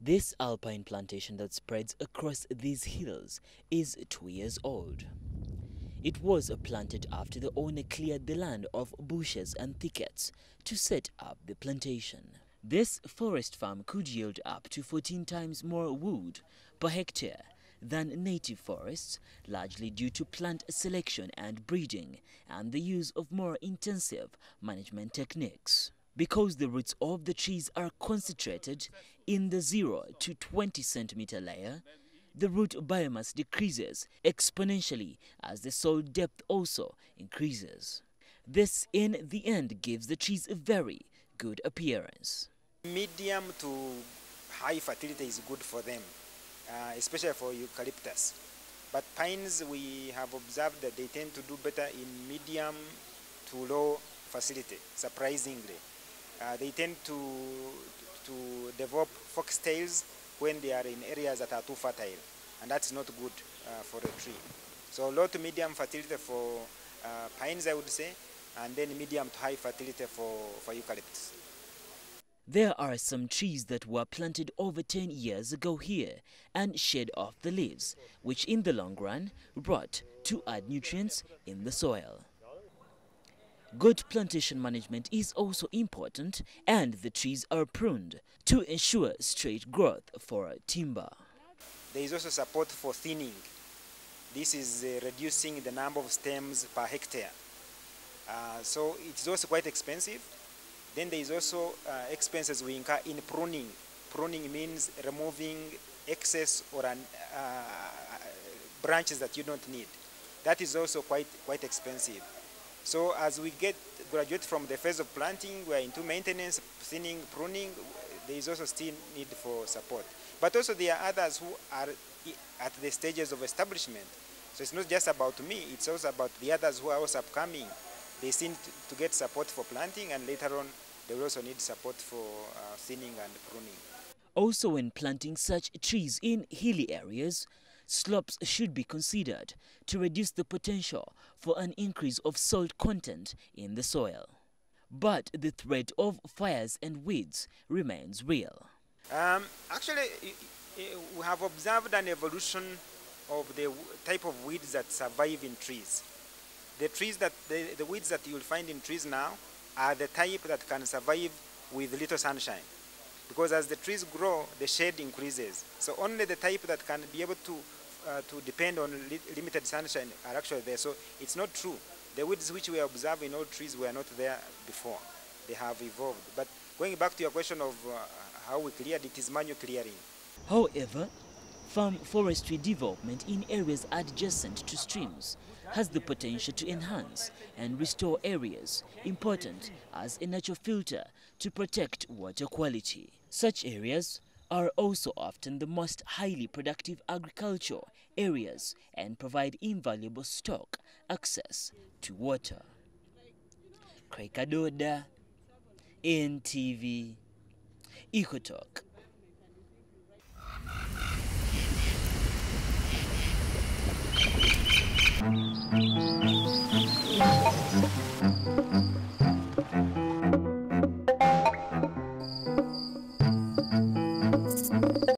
This alpine plantation that spreads across these hills is 2 years old. It was planted after the owner cleared the land of bushes and thickets to set up the plantation. This forest farm could yield up to 14 times more wood per hectare than native forests, largely due to plant selection and breeding and the use of more intensive management techniques. Because the roots of the trees are concentrated in the 0 to 20 centimeter layer, the root biomass decreases exponentially as the soil depth also increases. This in the end gives the trees a very good appearance. Medium to high fertility is good for them, especially for eucalyptus. But pines, we have observed that they tend to do better in medium to low facility, surprisingly. They tend to develop foxtails when they are in areas that are too fertile, and that's not good for a tree. So low to medium fertility for pines, I would say, and then medium to high fertility for eucalyptus. There are some trees that were planted over 10 years ago here and shed off the leaves, which in the long run brought to add nutrients in the soil. Good plantation management is also important, and the trees are pruned to ensure straight growth for timber. There is also support for thinning. This is reducing the number of stems per hectare. So it's also quite expensive. Then there is also expenses we incur in pruning. Pruning means removing excess or branches that you don't need. That is also quite expensive. So as we graduate from the phase of planting, we are into maintenance, thinning, pruning. There is also still need for support. But also there are others who are at the stages of establishment. So it's not just about me, it's also about the others who are also upcoming. They seem to get support for planting, and later on they will also need support for thinning and pruning. Also, when planting such trees in hilly areas, slopes should be considered to reduce the potential for an increase of salt content in the soil. But the threat of fires and weeds remains real. Actually, we have observed an evolution of the type of weeds that survive in trees. The weeds that you will find in trees now are the type that can survive with little sunshine. Because as the trees grow, the shade increases. So only the type that can be able to depend on limited sunshine are actually there. So it's not true. The weeds which we observe in all trees were not there before. They have evolved. But going back to your question of how we cleared, it is manual clearing. However, farm forestry development in areas adjacent to streams has the potential to enhance and restore areas important as a natural filter to protect water quality. Such areas are also often the most highly productive agricultural areas and provide invaluable stock access to water. Krekadoda, NTV, Ecotalk.